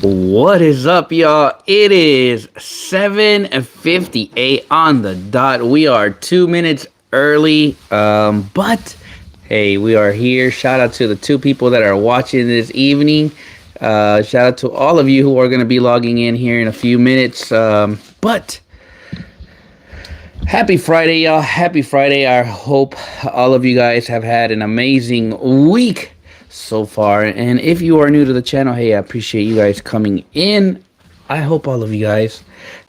What is up, y'all? It is 7:58 on the dot. We are 2 minutes early, but hey, we are here. Shout out to the two people that are watching this evening. Shout out to all of you who are going to be logging in here in a few minutes. But happy Friday, y'all. Happy Friday. I hope all of you guys have had an amazing week so far. And if you are new to the channel, hey, I appreciate you guys coming in. I hope all of you guys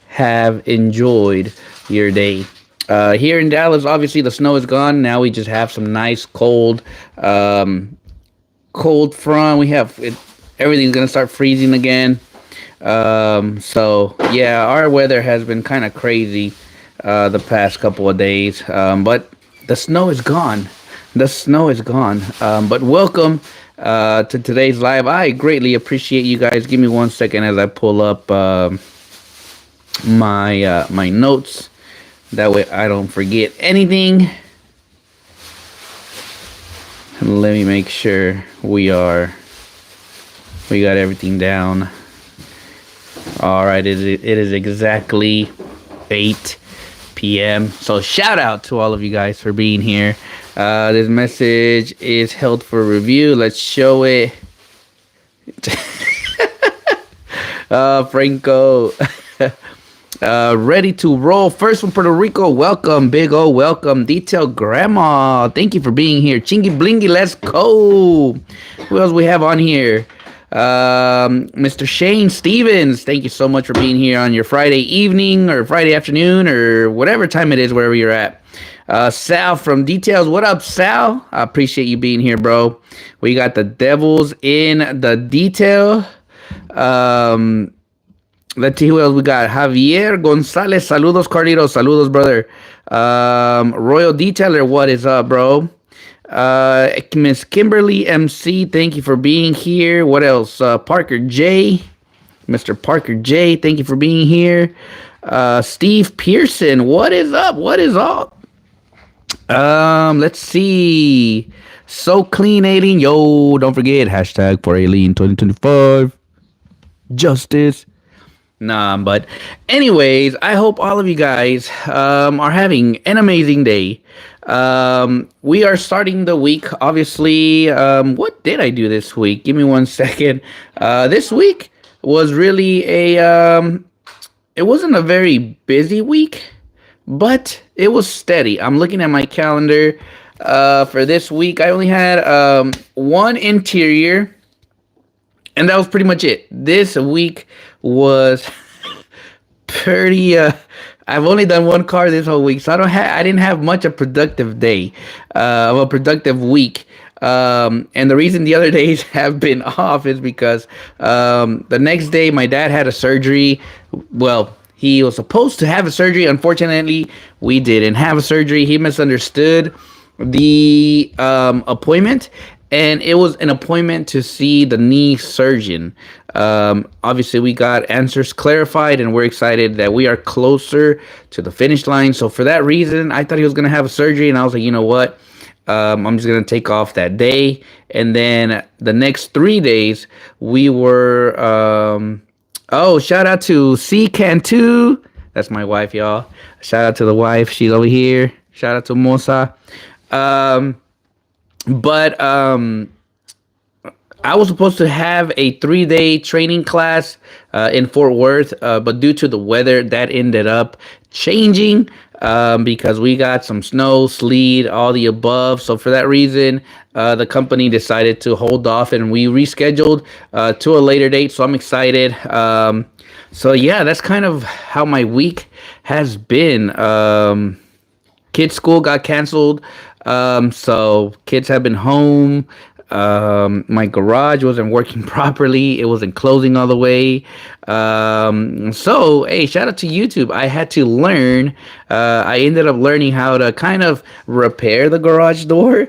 have enjoyed your day. Here in Dallas, obviously the snow is gone. Now we just have some nice cold front. We have it, everything's gonna start freezing again. So yeah, our weather has been kind of crazy the past couple of days. But the snow is gone. The snow is gone. But welcome to today's live. I greatly appreciate you guys. Give me 1 second as I pull up my notes. That way I don't forget anything. Let me make sure we got everything down. All right, it is exactly 8 p.m. So shout out to all of you guys for being here. This message is held for review. Let's show it. Franco. Ready to roll. First from Puerto Rico. Welcome, Big O. Welcome. Detail Grandma. Thank you for being here. Chingy Blingy. Let's go. Who else we have on here? Mr. Shane Stevens, thank you so much for being here on your Friday evening or Friday afternoon or whatever time it is, wherever you're at. Sal from Details. What up, Sal? I appreciate you being here, bro. We got the Devils in the detail. Let's see who else we got. Javier Gonzalez. Saludos, Carlitos. Saludos, brother. Royal Detailer. What is up, bro? Miss Kimberly MC, thank you for being here. What else? Parker J, Mr. Parker J, thank you for being here. Steve Pearson, what is up? What is up? Let's see. So clean, Aileen. Yo, don't forget hashtag for Aileen 2025. Justice. Nah, but anyways, I hope all of you guys are having an amazing day. We are starting the week. Obviously, what did I do this week? Give me 1 second. This week was really it wasn't a very busy week, but it was steady. I'm looking at my calendar for this week. I only had one interior, and that was pretty much it. This week was pretty I've only done one car this whole week, so I didn't have much a productive day, of a productive week. And the reason the other days have been off is because the next day my dad had a surgery. Well, he was supposed to have a surgery. Unfortunately, we didn't have a surgery. He misunderstood the appointment, and it was an appointment to see the knee surgeon. Obviously, we got answers clarified, and we're excited that we are closer to the finish line. So for that reason, I thought he was going to have a surgery, and I was like, you know what? I'm just going to take off that day. And then the next 3 days, we were... shout out to C Cantu. That's my wife, y'all. Shout out to the wife. She's over here. Shout out to Mosa. But I was supposed to have a 3-day training class in Fort Worth, but due to the weather, that ended up changing because we got some snow, sleet, all the above. So for that reason, the company decided to hold off, and we rescheduled to a later date. So I'm excited. So yeah, that's kind of how my week has been. Kids' school got canceled. So kids have been home. My garage wasn't working properly. It wasn't closing all the way. So, hey, shout out to YouTube. I had to learn. I ended up learning how to kind of repair the garage door.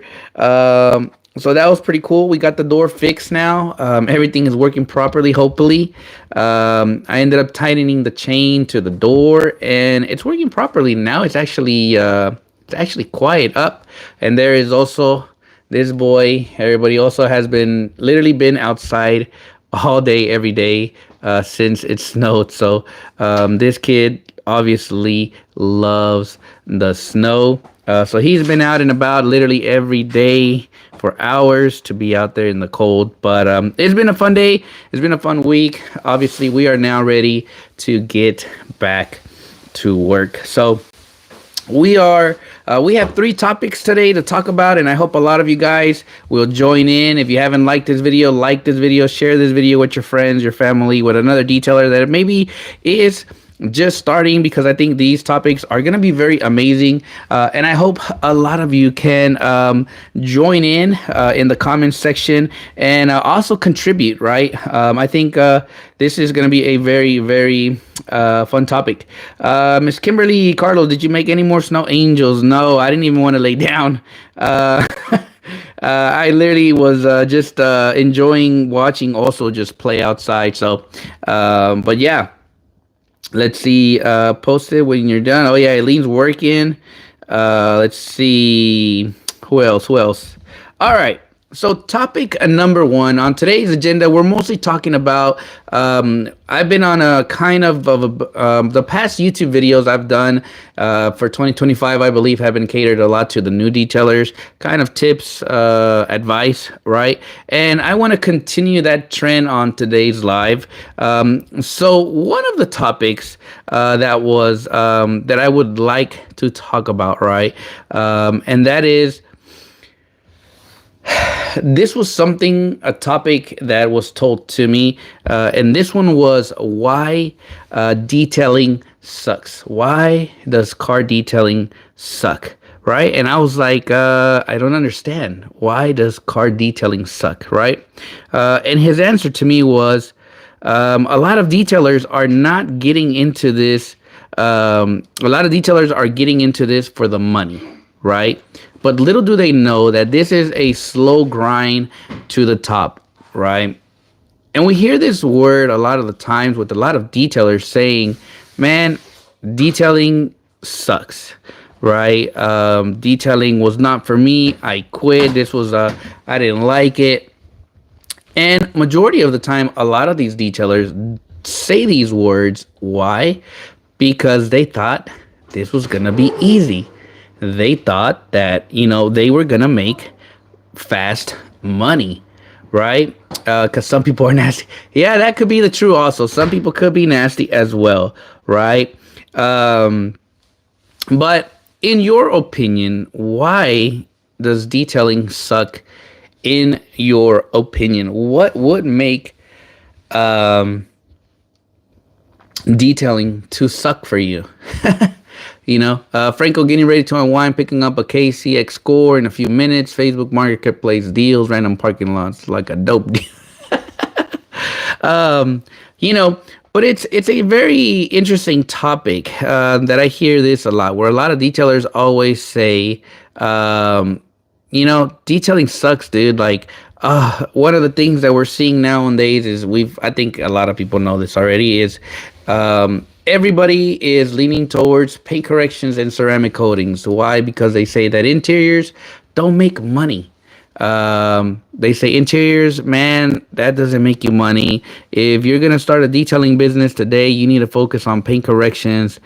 So that was pretty cool. We got the door fixed now. Everything is working properly, hopefully. I ended up tightening the chain to the door, and it's working properly now. It's actually quiet up. And there is also this boy. Everybody also has been literally been outside all day, every day since it snowed. So this kid obviously loves the snow. So he's been out and about literally every day for hours to be out there in the cold. But it's been a fun day. It's been a fun week. Obviously, we are now ready to get back to work. So we have three topics today to talk about, and I hope a lot of you guys will join in. If you haven't liked this video, like this video, share this video with your friends, your family, with another detailer that maybe is just starting, because I think these topics are going to be very amazing. And I hope a lot of you can join in the comments section and also contribute, right? I think this is going to be a very, very fun topic. Miss Kimberly, Carlos, did you make any more snow angels? No, I didn't even want to lay down. I literally was just enjoying watching also just play outside. So, but yeah. Let's see. Post it when you're done. Oh yeah, Eileen's working. Let's see. Who else? Who else? All right. So topic number one on today's agenda, we're mostly talking about. I've been on a kind of the past YouTube videos I've done for 2025. I believe have been catered a lot to the new detailers, kind of tips, advice, right? And I want to continue that trend on today's live. So one of the topics that was that I would like to talk about, right, and that is. This was a topic that was told to me, and this one was why detailing sucks. Why does car detailing suck? Right? And I was like, I don't understand. Why does car detailing suck? Right? And his answer to me was, a lot of detailers are not getting into this. A lot of detailers are getting into this for the money, right? But little do they know that this is a slow grind to the top, right? And we hear this word a lot of the times with a lot of detailers saying, man, detailing sucks, right? Detailing was not for me. I quit. I didn't like it. And majority of the time, a lot of these detailers say these words. Why? Because they thought this was going to be easy. They thought that, they were going to make fast money, right? Because some people are nasty. Yeah, that could be the true also. Some people could be nasty as well, right? But in your opinion, why does detailing suck in your opinion? What would make detailing to suck for you? Franco getting ready to unwind, picking up a KCX score in a few minutes. Facebook Marketplace deals, random parking lots, like a dope deal. But it's a very interesting topic that I hear this a lot, where a lot of detailers always say, detailing sucks, dude. Like, one of the things that we're seeing nowadays is I think a lot of people know this already, is everybody is leaning towards paint corrections and ceramic coatings. Why? Because they say that interiors don't make money. They say interiors, man, that doesn't make you money. If you're going to start a detailing business today, you need to focus on paint corrections,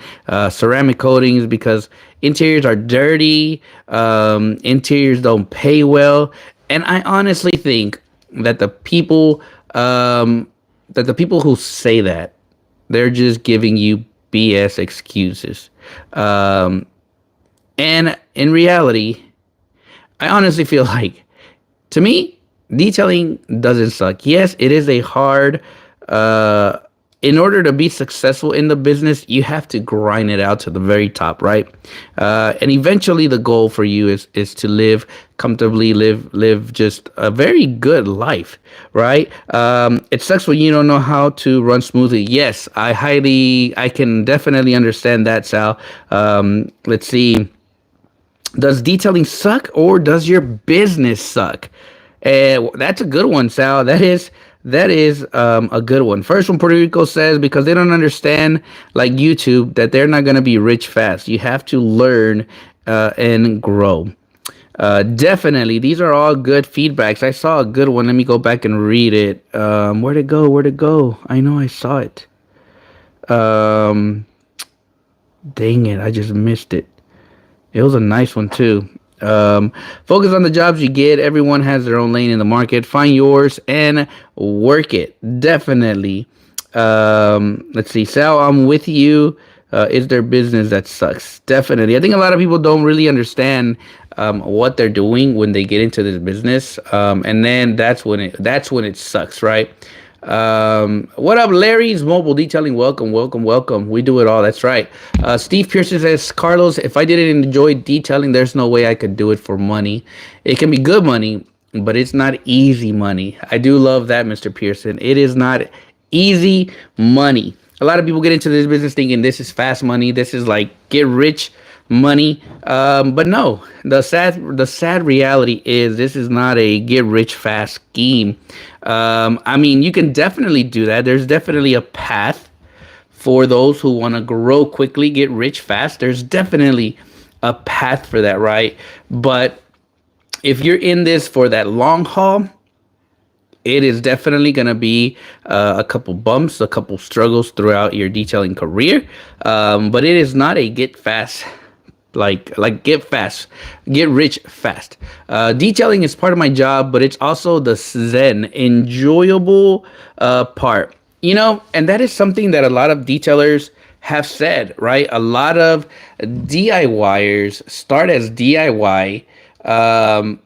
ceramic coatings, because interiors are dirty. Interiors don't pay well. And I honestly think that the people who say that, they're just giving you BS excuses. And in reality, I honestly feel like, to me, detailing doesn't suck. Yes, it is a hard, in order to be successful in the business, you have to grind it out to the very top, right? And eventually the goal for you is to live comfortably, live just a very good life, right? It sucks when you don't know how to run smoothly. Yes, I can definitely understand that, Sal. Let's see. Does detailing suck, or does your business suck? That's a good one, Sal. That is a good one. First one, Puerto Rico says, because they don't understand, like YouTube, that they're not going to be rich fast. You have to learn and grow. Definitely, these are all good feedbacks. I saw a good one. Let me go back and read it. Where'd it go? Where'd it go? I know I saw it. Um, Dang it, I just missed it. It was a nice one too. Focus on the jobs you get. Everyone has their own lane in the market. Find yours and work it. Definitely. Let's see. Sal, I'm with you. Is there business that sucks? Definitely. I think a lot of people don't really understand what they're doing when they get into this business, and then that's when it sucks, right? What up, Larry's Mobile Detailing? Welcome, welcome, welcome. We do it all. That's right. Steve Pearson says, Carlos, if I didn't enjoy detailing, there's no way I could do it for money. It can be good money, but it's not easy money. I do love that, Mr. Pearson. It is not easy money. A lot of people get into this business thinking this is fast money. This is like get rich money. But no, the sad reality is this is not a get rich fast scheme. I mean, you can definitely do that. There's definitely a path for those who want to grow quickly, get rich fast. There's definitely a path for that, right? But if you're in this for that long haul, it is definitely going to be a couple bumps, a couple struggles throughout your detailing career. But it is not a get fast, like get fast, get rich fast. Detailing is part of my job, but it's also the zen, enjoyable part. And that is something that a lot of detailers have said, right? A lot of DIYers start as DIY. Um,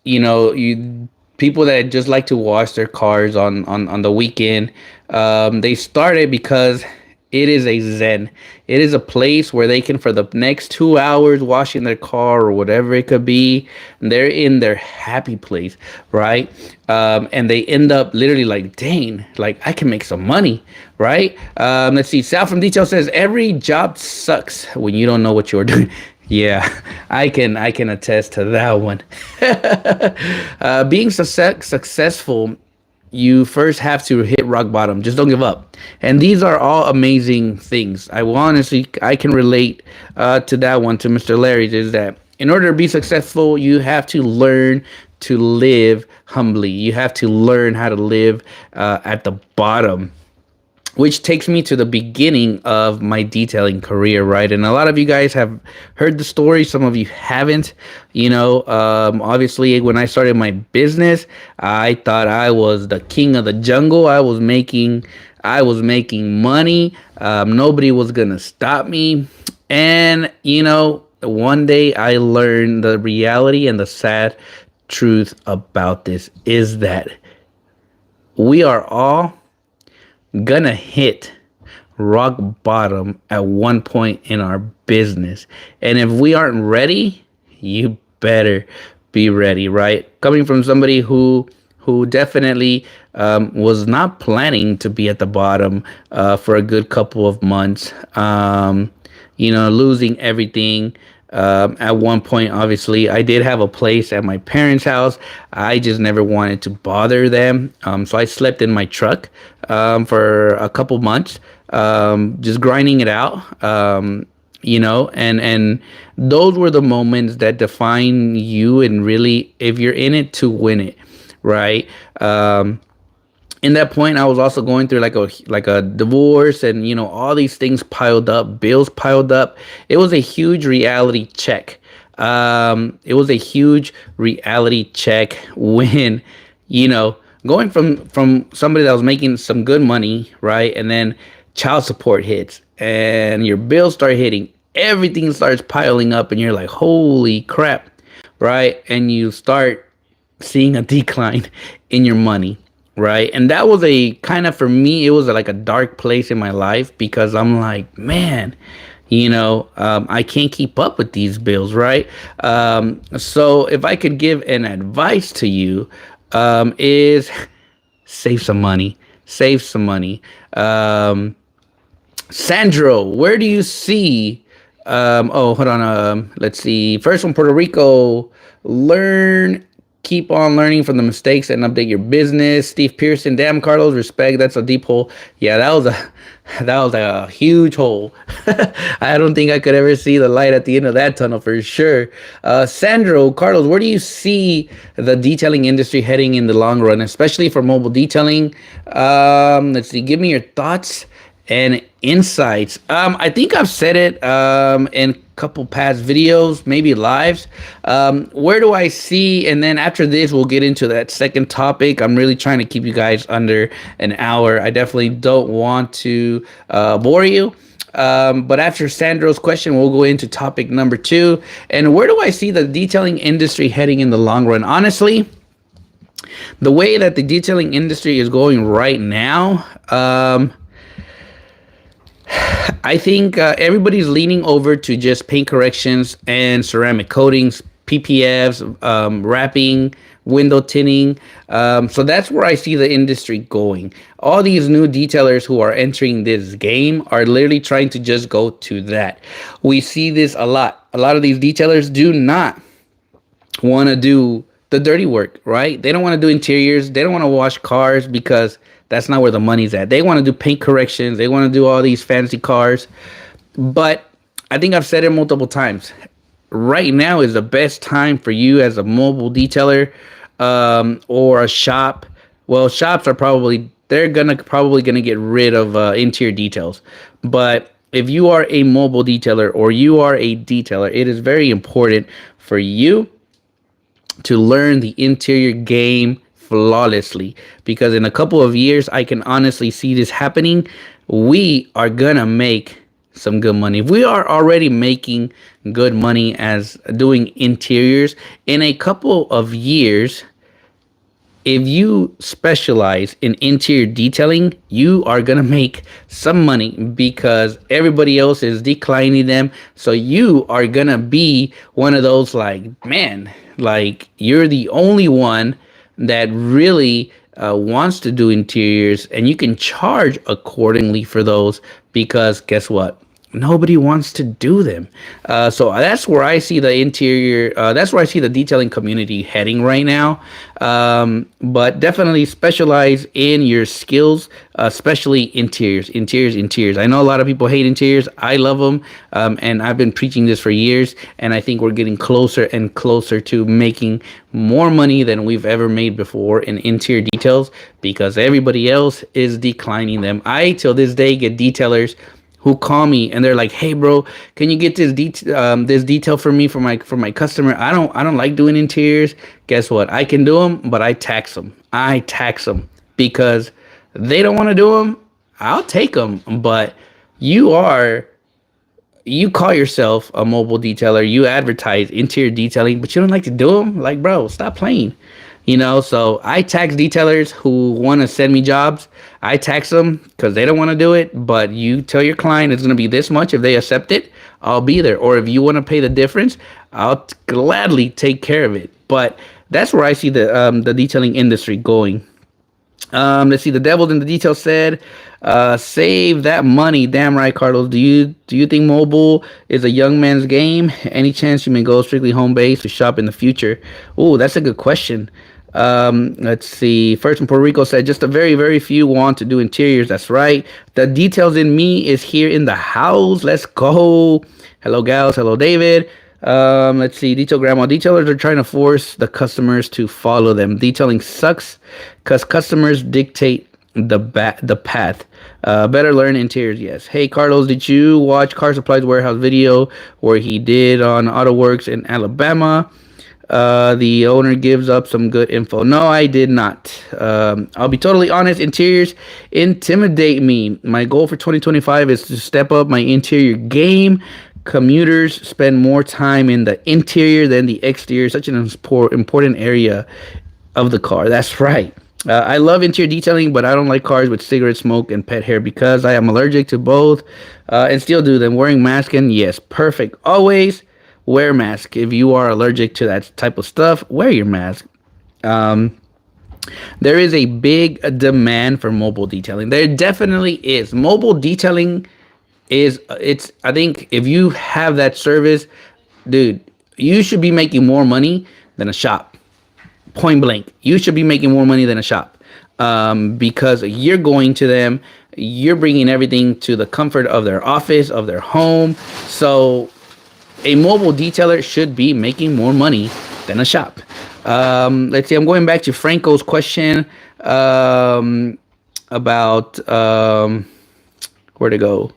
you people that just like to wash their cars on the weekend. They started because it is a zen. It is a place where they can, for the next 2 hours washing their car or whatever it could be, they're in their happy place, right? And they end up literally like, dang, like I can make some money, right? Let's see. Sal from Detail says every job sucks when you don't know what you're doing. Yeah, I can attest to that one. Being successful, you first have to hit rock bottom. Just don't give up. And these are all amazing things. I can relate to that one, to Mr. Larry's, is that in order to be successful, you have to learn to live humbly. You have to learn how to live at the bottom, which takes me to the beginning of my detailing career, right? And a lot of you guys have heard the story. Some of you haven't. Obviously, when I started my business, I thought I was the king of the jungle. I was making money. Nobody was gonna stop me. And one day I learned the reality, and the sad truth about this is that we are all gonna hit rock bottom at one point in our business. And if we aren't ready, you better be ready, right? Coming from somebody who definitely was not planning to be at the bottom for a good couple of months, losing everything. At one point, obviously, I did have a place at my parents' house. I just never wanted to bother them. So I slept in my truck for a couple months, just grinding it out. And those were the moments that define you, and really, if you're in it to win it, right? In that point, I was also going through like a divorce, and all these things piled up, bills piled up. It was a huge reality check. It was a huge reality check when going from somebody that was making some good money, right, and then child support hits and your bills start hitting, everything starts piling up, and you're like, holy crap, right? And you start seeing a decline in your money, right? And that was a kind of, for me, it was like a dark place in my life, because I'm like, man, I can't keep up with these bills, right? So if I could give an advice to you, is save some money. Save some money. Sandro, where do you see? Oh, hold on. Let's see. First one, Puerto Rico. Learn. Keep on learning from the mistakes and update your business. Steve Pearson, damn Carlos, respect. That's a deep hole. Yeah, that was a huge hole. I don't think I could ever see the light at the end of that tunnel for sure. Sandro, Carlos, where do you see the detailing industry heading in the long run, especially for mobile detailing? Let's see. Give me your thoughts and insights. I think I've said it in a couple past videos, maybe lives. Where do I see? And then after this, we'll get into that second topic. I'm really trying to keep you guys under an hour. I definitely don't want to bore you. But after Sandro's question, we'll go into topic number 2. And where do I see the detailing industry heading in the long run? Honestly, the way that the detailing industry is going right now, I think everybody's leaning over to just paint corrections and ceramic coatings, PPFs, wrapping, window tinting. So that's where I see the industry going. All these new detailers who are entering this game are literally trying to just go to that. We see this a lot. A lot of these detailers do not want to do the dirty work, right? They don't want to do interiors. They don't want to wash cars because that's not where the money's at. They want to do paint corrections. They want to do all these fancy cars. But I think I've said it multiple times. Right now is the best time for you as a mobile detailer or a shop. Well, shops are they're probably gonna get rid of interior details. But if you are a mobile detailer or you are a detailer, it is very important for you to learn the interior game flawlessly, because in a couple of years I can honestly see this happening. We are gonna make some good money. If we are already making good money as doing interiors, in a couple of years, if you specialize in interior detailing, you are going to make some money because everybody else is declining them. So you are going to be one of those, like, man, like you're the only one that really wants to do interiors, and you can charge accordingly for those because guess what? Nobody wants to do them. So that's where I see the interior, that's where I see the detailing community heading right now. But definitely specialize in your skills, especially interiors. I know a lot of people hate interiors. I love them. And I've been preaching this for years. And I think we're getting closer and closer to making more money than we've ever made before in interior details because everybody else is declining them. I, till this day, get detailers who call me and they're like, "Hey, bro, can you get this detail for me for my customer? I don't like doing interiors." Guess what? I can do them, but I tax them. Because they don't want to do them. I'll take them, but you call yourself a mobile detailer. You advertise interior detailing, but you don't like to do them. Like, bro, stop playing. So I tax detailers who want to send me jobs. I tax them because they don't want to do it. But you tell your client it's going to be this much. If they accept it, I'll be there. Or if you want to pay the difference, I'll gladly take care of it. But that's where I see the detailing industry going. Let's see. The devil in the detail said, "Save that money." Damn right, Carlos. Do you think mobile is a young man's game? Any chance you may go strictly home based to shop in the future? Oh, that's a good question. Let's see. First from Puerto Rico said, "Just a very, very few want to do interiors." That's right. The details in me is here in the house. Let's go. Hello, gals. Hello, David. Let's see. Detail grandma. Detailers are trying to force the customers to follow them. Detailing sucks because customers dictate the path. Better learn interiors. Yes. Hey, Carlos, did you watch Car Supplies Warehouse video where he did on AutoWorks in Alabama? The owner gives up some good info. No, I did not. I'll be totally honest. Interiors intimidate me. My goal for 2025 is to step up my interior game. Commuters spend more time in the interior than the exterior. Such an important area of the car. That's right. I love interior detailing, but I don't like cars with cigarette smoke and pet hair because I am allergic to both and still do them. Wearing mask and yes, perfect. Always wear mask. If you are allergic to that type of stuff, wear your mask. There is a big demand for mobile detailing. There definitely is. Mobile detailing I think if you have that service, dude, you should be making more money than a shop. Point blank, you should be making more money than a shop, because you're going to them, you're bringing everything to the comfort of their office, of their home. So a mobile detailer should be making more money than a shop. Let's see. I'm going back to Franco's question, about, where to go.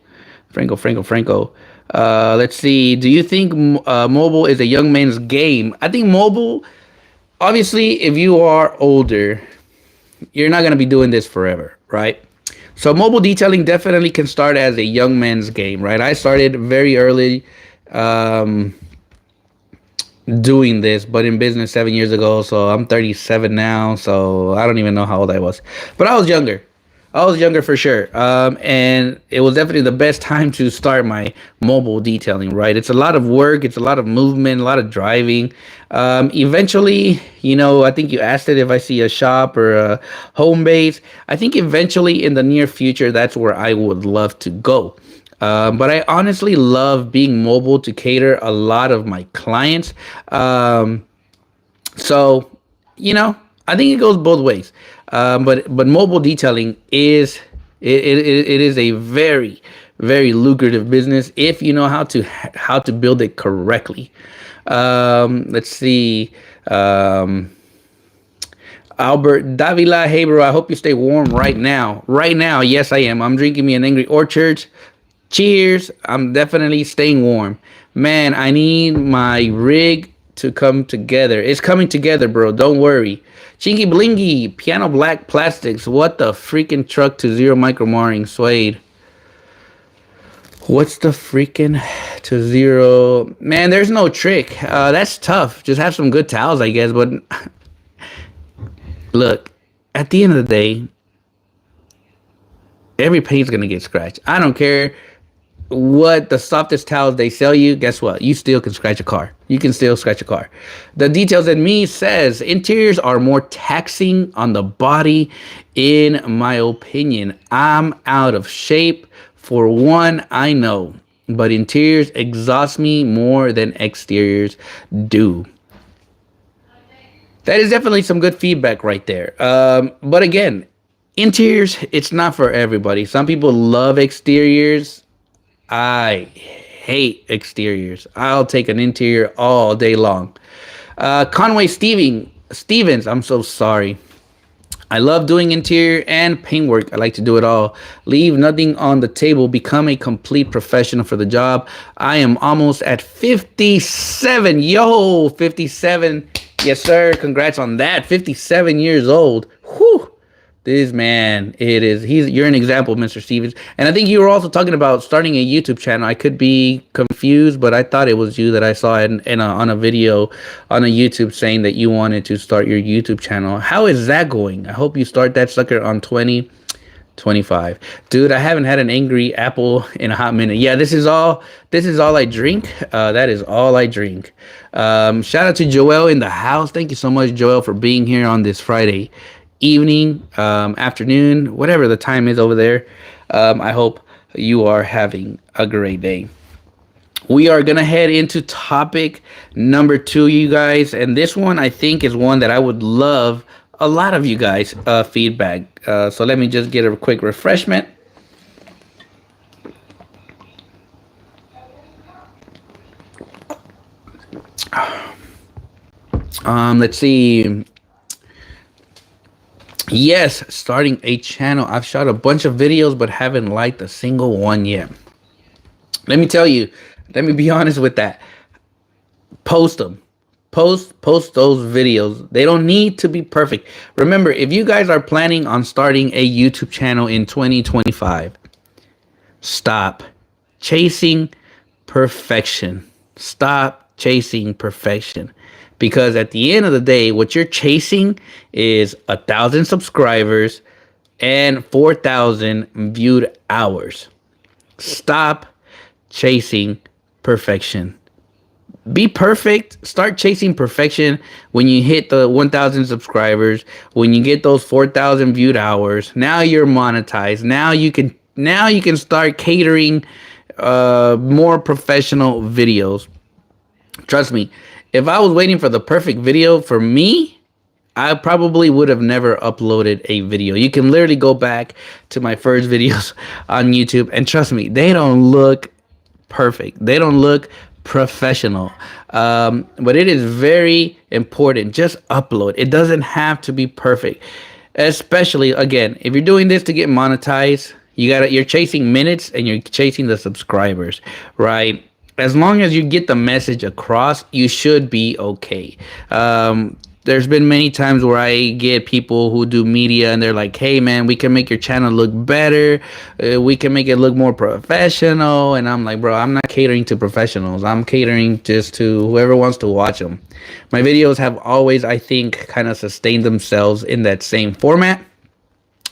Franco. Let's see. Do you think mobile is a young man's game? I think mobile, obviously, if you are older, you're not going to be doing this forever, right? So mobile detailing definitely can start as a young man's game, right? I started very early, doing this, but in business 7 years ago. So I'm 37 now. So I don't even know how old I was, but I was younger. I was younger for sure. And it was definitely the best time to start my mobile detailing, right? It's a lot of work, it's a lot of movement, a lot of driving. Eventually, I think you asked it if I see a shop or a home base. I think eventually in the near future, that's where I would love to go. But I honestly love being mobile to cater a lot of my clients. So, I think it goes both ways. But mobile detailing it is a very, very lucrative business if you know how to build it correctly. Let's see. Albert Davila, hey bro, I hope you stay warm right now. Right now, yes, I am. I'm drinking me an Angry Orchard. Cheers. I'm definitely staying warm. Man, I need my rig to come together. It's coming together, bro. Don't worry. Chingy Blingy, Piano Black Plastics. What the freaking truck to zero micro marring suede? What's the freaking to zero? Man, there's no trick. That's tough. Just have some good towels, I guess. But look, at the end of the day, every paint's gonna get scratched. I don't care what the softest towels they sell you. Guess what? You still can scratch a car. You can still scratch a car. The Details in Me says interiors are more taxing on the body, in my opinion. I'm out of shape. For one, I know, but interiors exhaust me more than exteriors do. That is definitely some good feedback right there. But again, interiors, it's not for everybody. Some people love exteriors. I hate exteriors. I'll take an interior all day long. Conway Stevens, I'm so sorry. I love doing interior and paint work. I like to do it all. Leave nothing on the table. Become a complete professional for the job. I am almost at 57. Yo, 57. Yes, sir. Congrats on that. 57 years old. Whew. This man, you're an example, Mr. Stevens. And I think you were also talking about starting a YouTube channel. I could be confused, but I thought it was you that I saw on a video on a YouTube saying that you wanted to start your YouTube channel. How is that going? I hope you start that sucker on 2025. Dude, I haven't had an angry apple in a hot minute. Yeah, this is all I drink. That is all I drink. Shout out to Joel in the house. Thank you so much, Joel, for being here on this Friday evening, afternoon, whatever the time is over there. I hope you are having a great day. We are going to head into topic number 2, you guys. And this one, I think, is one that I would love a lot of you guys feedback. So let me just get a quick refreshment. Let's see. Yes, starting a channel. I've shot a bunch of videos, but haven't liked a single one yet. Let me tell you, let me be honest with that. Post them. Post those videos. They don't need to be perfect. Remember, if you guys are planning on starting a YouTube channel in 2025, stop chasing perfection. Stop chasing perfection. Because at the end of the day, what you're chasing is 1,000 subscribers and 4,000 viewed hours. Stop chasing perfection. Be perfect. Start chasing perfection when you hit the 1,000 subscribers, when you get those 4,000 viewed hours. Now you're monetized. Now you can start catering more professional videos. Trust me. If I was waiting for the perfect video for me, I probably would have never uploaded a video. You can literally go back to my first videos on YouTube, and trust me, they don't look perfect. They don't look professional. But it is very important. Just upload. It doesn't have to be perfect. Especially again, if you're doing this to get monetized, you're chasing minutes and you're chasing the subscribers, right? As long as you get the message across, you should be okay. There's been many times where I get people who do media and they're like, hey man, we can make your channel look better. We can make it look more professional. And I'm like, bro, I'm not catering to professionals. I'm catering just to whoever wants to watch them. My videos have always, I think, kind of sustained themselves in that same format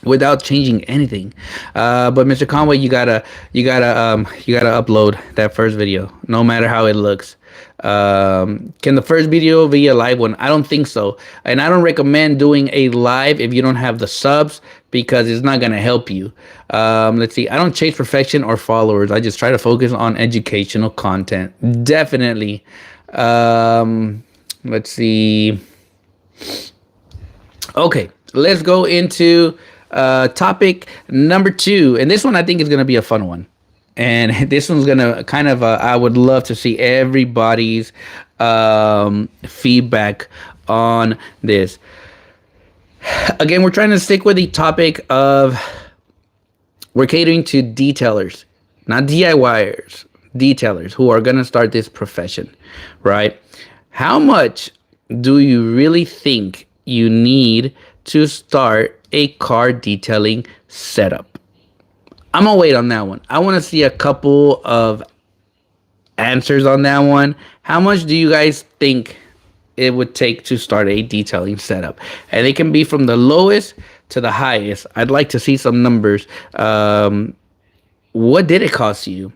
without changing anything. But Mr. Conway, you gotta upload that first video, no matter how it looks. Can the first video be a live one? I don't think so, and I don't recommend doing a live if you don't have the subs, because it's not gonna help you. Let's see. I don't chase perfection or followers. I just try to focus on educational content. Definitely. Let's see. Okay, let's go into topic number 2, and this one I think is gonna be a fun one. And this one's gonna kind of I would love to see everybody's feedback on this. Again, we're trying to stick with the topic of, we're catering to detailers, not DIYers, detailers who are gonna start this profession, right? How much do you really think you need to start a car detailing setup? I'm gonna wait on that one. I want to see a couple of answers on that one. How much do you guys think it would take to start a detailing setup? And it can be from the lowest to the highest. I'd like to see some numbers. What did it cost you?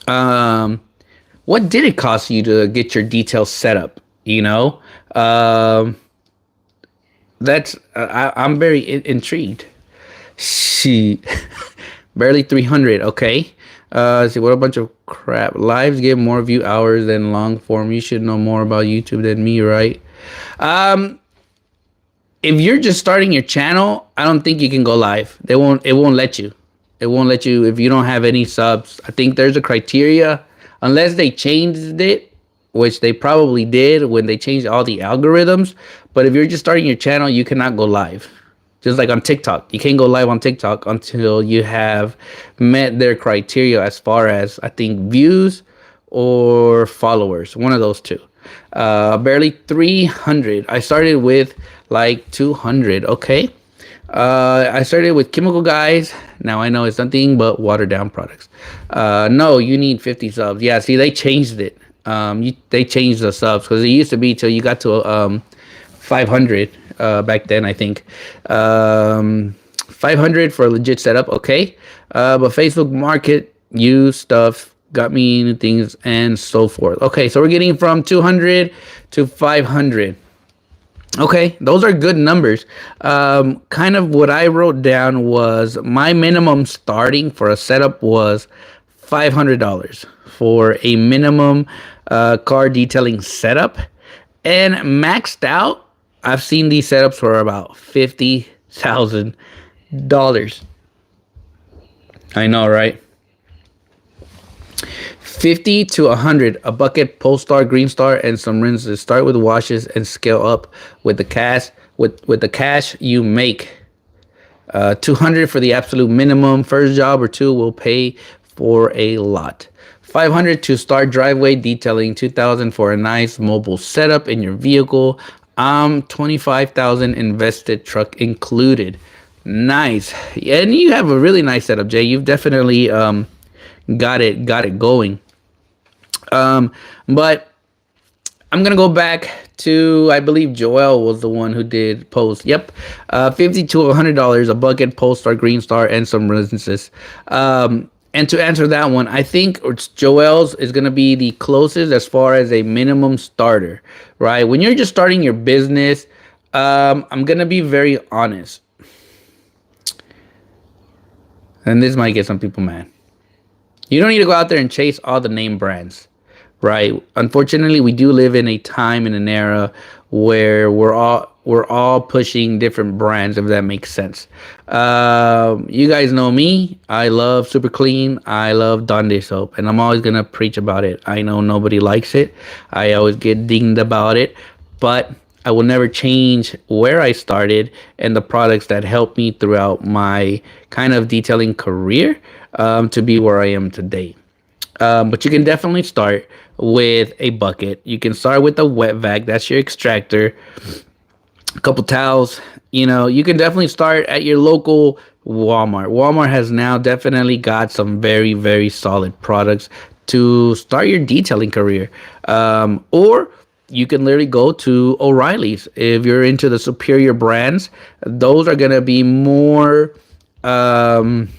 What did it cost you to get your detail set up? You know, I'm very intrigued. She barely 300. Okay. See, what a bunch of crap. Lives get more view hours than long form. You should know more about YouTube than me, right? If you're just starting your channel, I don't think you can go live. It won't let you. It won't let you if you don't have any subs. I think there's a criteria, unless they changed it, which they probably did when they changed all the algorithms. But if you're just starting your channel, you cannot go live. Just like on TikTok, you can't go live on TikTok until you have met their criteria as far as, I think, views or followers. One of those two. Barely 300. I started with like 200. Okay. I started with Chemical Guys. Now I know it's nothing but watered down products. No, you need 50 subs. Yeah, see, they changed it. They changed the subs, because it used to be till you got to 500 back then, I think. 500 for a legit setup, okay. But Facebook Market you stuff got me into things and so forth. Okay, so we're getting from 200 to 500. Okay, those are good numbers. Kind of what I wrote down was my minimum starting for a setup was $500 for a minimum car detailing setup, and maxed out, I've seen these setups for about $50,000. I know, right? 50 to 100, a bucket, Polestar, Green Star, and some rinses. Start with washes and scale up with the cash. With the cash you make. 200 for the absolute minimum. First job or two will pay for a lot. 500 to start driveway detailing. 2,000 for a nice mobile setup in your vehicle. 25,000 invested, truck included. Nice. And you have a really nice setup, Jay. You've definitely got it going. But I'm gonna go back to, I believe Joel was the one who did post. Yep. $50 to $100, a bucket, Polestar, Green Star, and some residences. And to answer that one, I think Joel's is going to be the closest as far as a minimum starter, right? When you're just starting your business, I'm going to be very honest. And this might get some people mad. You don't need to go out there and chase all the name brands, right? Unfortunately, we do live in a time in an era where we're all pushing different brands, if that makes sense. You guys know me. I love Super Clean. I love Dundee soap, and I'm always gonna preach about it. I know nobody likes it. I always get dinged about it, but I will never change where I started and the products that helped me throughout my kind of detailing career to be where I am today. But you can definitely start with a bucket. You can start with a wet vac. That's your extractor. A couple towels. You can definitely start at your local Walmart. Walmart has now definitely got some very, very solid products to start your detailing career. Or you can literally go to O'Reilly's if you're into the superior brands. Those are going to be more um,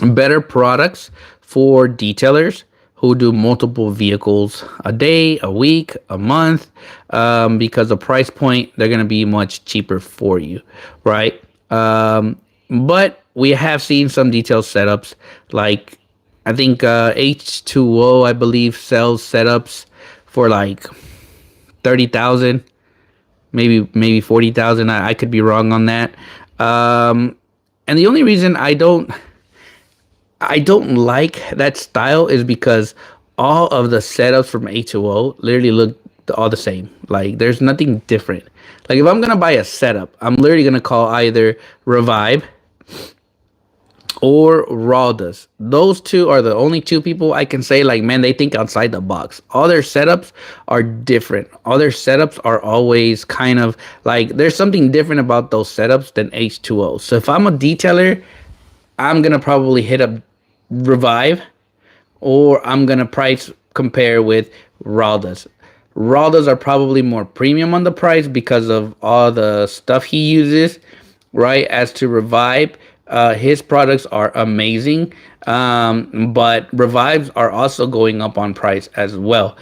better products for detailers who do multiple vehicles a day, a week, a month, because the price point, they're going to be much cheaper for you, right? But we have seen some detail setups like I think H2O, I believe, sells setups for like 30,000, maybe 40,000. I could be wrong on that. And the only reason I don't like that style is because all of the setups from H2O literally look all the same. Like there's nothing different. Like if I'm gonna buy a setup, I'm literally gonna call either Revive or Rawdas. Those two are the only two people I can say like, man, they think outside the box. All their setups are different. All their setups are always kind of like there's something different about those setups than H2O. So if I'm a detailer, I'm gonna probably hit up Revive, or I'm gonna price compare with Rawdas. Rawdas are probably more premium on the price because of all the stuff he uses, right? As to Revive, his products are amazing, but Revives are also going up on price as well.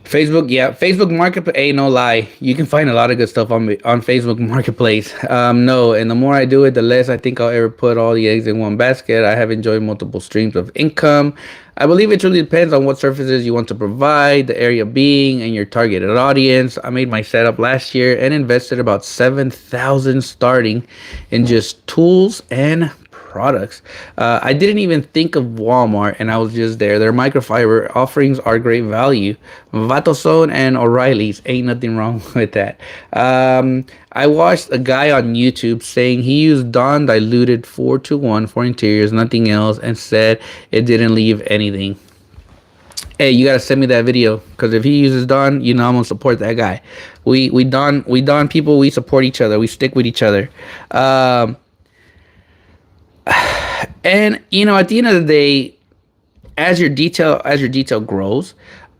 Facebook, yeah, Facebook Marketplace. Ain't no lie, you can find a lot of good stuff on Facebook Marketplace. No, and the more I do it, the less I think I'll ever put all the eggs in one basket. I have enjoyed multiple streams of income. I believe it truly depends on what services you want to provide, the area being, and your targeted audience. I made my setup last year and invested about 7,000 starting in just tools and products. I didn't even think of Walmart, and I was just there. Their microfiber offerings are great value. Vatosone and O'Reilly's, ain't nothing wrong with that. I watched a guy on YouTube saying he used Dawn diluted 4:1 for interiors, nothing else, and said it didn't leave anything. Hey, you gotta send me that video because if he uses Dawn, I'm gonna support that guy. We Dawn people. We support each other. We stick with each other. And at the end of the day, as your detail grows,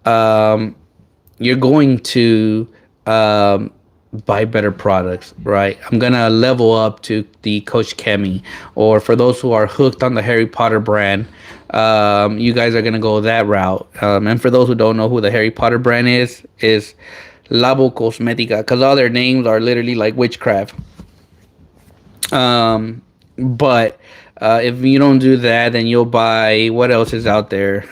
um, you're going to buy better products, right? I'm gonna level up to the Coach Kemi, or for those who are hooked on the Harry Potter brand, you guys are gonna go that route. And for those who don't know who the Harry Potter brand is Labo Cosmetica, because all their names are literally like witchcraft. But if you don't do that, then you'll buy what else is out there.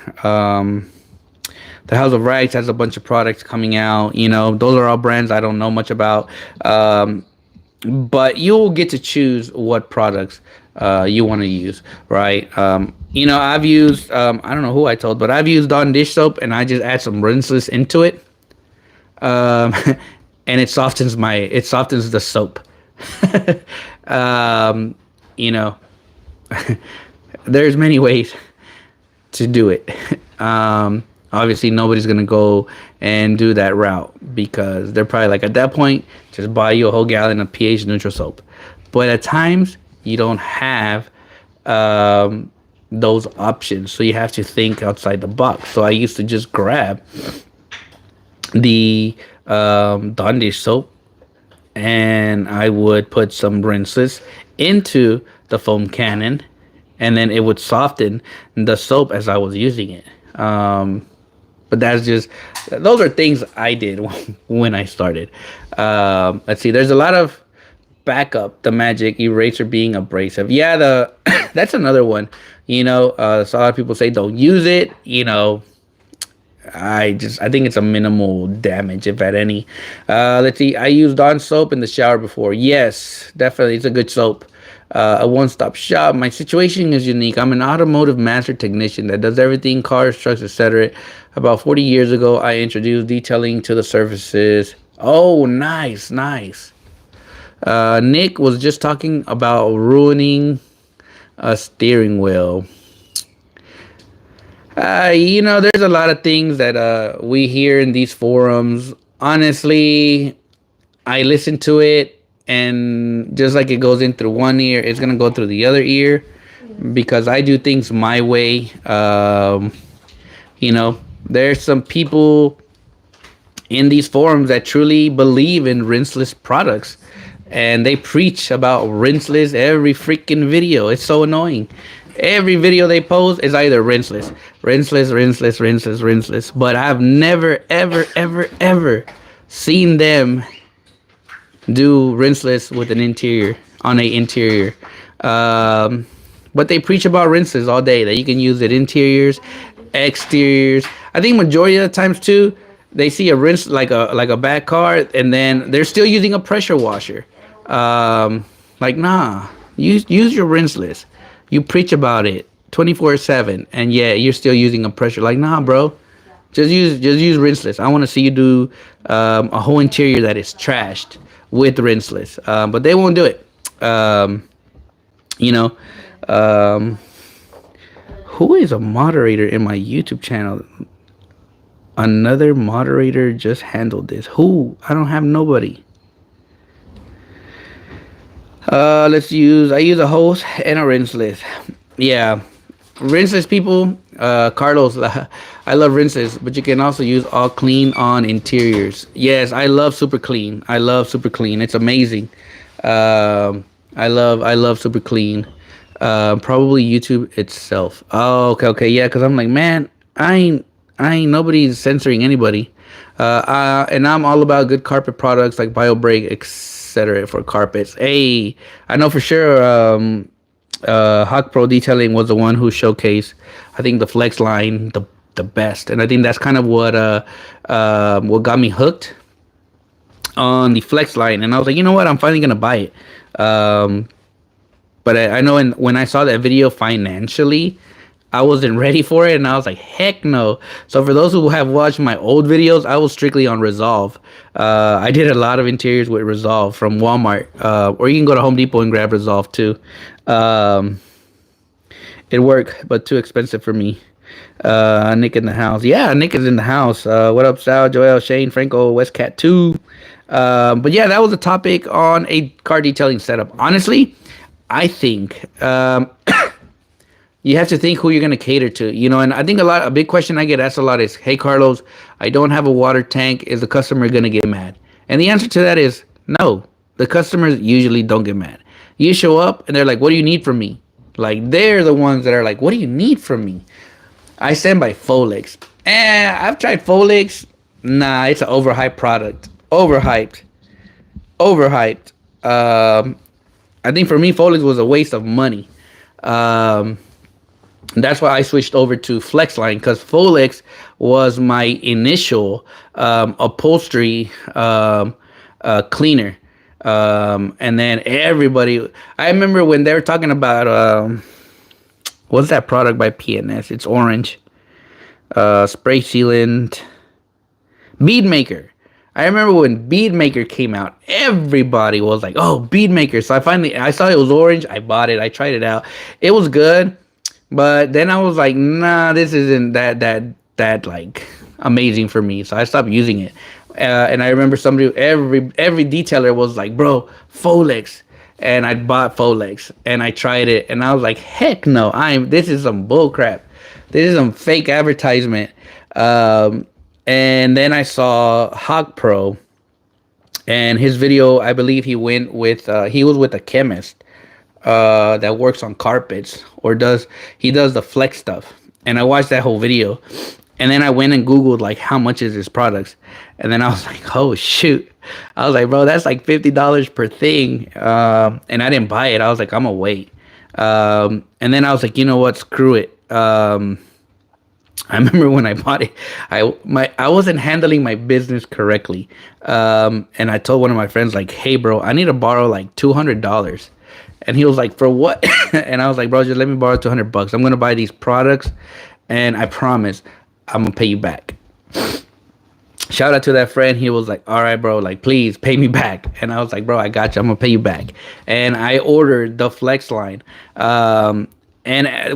The House of Rags has a bunch of products coming out. Those are all brands I don't know much about. But you'll get to choose what products you want to use, right? I've used I don't know who I told, but I've used Dawn dish soap, and I just add some rinseless into it, um, and it softens the soap. um, you know, there's many ways to do it. Obviously, nobody's gonna go and do that route because they're probably like, at that point, just buy you a whole gallon of pH neutral soap. But at times, you don't have those options, so you have to think outside the box. So I used to just grab the Dawn dish soap, and I would put some rinses into the foam cannon, and then it would soften the soap as I was using it. But those are things I did when I started. Let's see, there's a lot of backup the magic eraser being abrasive. Yeah, the that's another one. So a lot of people say don't use it. I think it's a minimal damage, if at any. Let's see. I used Dawn soap in the shower before. Yes, definitely, it's a good soap. A one-stop shop. My situation is unique. I'm an automotive master technician that does everything: cars, trucks, etc. About 40 years ago, I introduced detailing to the surfaces. Oh, nice, nice. Nick was just talking about ruining a steering wheel. There's a lot of things that we hear in these forums. Honestly, I listen to it, and just like it goes in through one ear, it's gonna go through the other ear because I do things my way. There's some people in these forums that truly believe in rinseless products, and they preach about rinseless every freaking video. It's so annoying. Every video they post is either rinseless, rinseless, rinseless, rinseless, rinseless. But I've never, ever, ever, ever seen them do rinseless with an interior on a interior. But they preach about rinseless all day, that you can use it interiors, exteriors. I think majority of the times too, they see a rinse like a bad car, and then they're still using a pressure washer. Nah, use your rinseless. You preach about it 24/7, and yeah, you're still using a pressure. Like, nah, bro, just use rinseless. I want to see you do a whole interior that is trashed with rinseless, but they won't do it. You know, who is a moderator in my YouTube channel? Another moderator just handled this. Who? I don't have nobody. I use a hose and a rinseless. Yeah. Rinseless people, Carlos, I love rinseless, but you can also use all clean on interiors. Yes, I love super clean. I love super clean. It's amazing. I love super clean. Probably YouTube itself. Oh, okay, yeah. Because I'm like, man, I ain't nobody's censoring anybody. And I'm all about good carpet products like BioBreak, etc. for carpets. Hey, I know for sure. Hawk Pro Detailing was the one who showcased, I think, the Flex line the best, and I think that's kind of what got me hooked on the Flex line. And I was like, you know what, I'm finally gonna buy it. But I know when I saw that video financially, I wasn't ready for it, and I was like, heck no. So for those who have watched my old videos, I was strictly on Resolve. I did a lot of interiors with Resolve from Walmart, or you can go to Home Depot and grab Resolve too. It worked, but too expensive for me. Nick in the house. Yeah, Nick is in the house. What up, Sal, Joel, Shane, Franco, Westcat 2. But yeah, that was a topic on a car detailing setup. Honestly, I think you have to think who you're going to cater to, and I think a big question I get asked a lot is, hey, Carlos, I don't have a water tank. Is the customer going to get mad? And the answer to that is no. The customers usually don't get mad. You show up and they're like, what do you need from me? Like, they're the ones that are like, what do you need from me? I stand by Folex. I've tried Folex. Nah, it's an overhyped product. Overhyped. I think for me, Folex was a waste of money. That's why I switched over to Flexline, because Folex was my initial upholstery cleaner. And then everybody, I remember when they were talking about, what's that product by PNS? It's orange. Spray sealant. Bead Maker. I remember when Bead Maker came out, everybody was like, oh, Bead Maker. So I saw it was orange. I bought it. I tried it out. It was good. But then I was like, nah, this isn't that like amazing for me. So I stopped using it. And I remember every detailer was like, bro, Folex. And I bought Folex and I tried it. And I was like, heck no, this is some bull crap. This is some fake advertisement. And then I saw Hawk Pro, and his video, I believe he went with, he was with a chemist that works on carpets, or does the Flex stuff. And I watched that whole video, And then I went and Googled like how much is this products, and then I was like, oh shoot, I was like, bro, that's like $50 per thing, and I didn't buy it. I was like, I'm gonna wait, and then I was like, you know what, screw it. I remember when I bought it, I wasn't handling my business correctly, and I told one of my friends like, hey bro, I need to borrow like $200. And he was like, for what? And I was like, bro, just let me borrow $200. I'm gonna buy these products, and I promise I'm gonna pay you back. Shout out to that friend. He was like, all right, bro, like please pay me back. And I was like, bro, I got you. I'm gonna pay you back. And I ordered the Flex line. And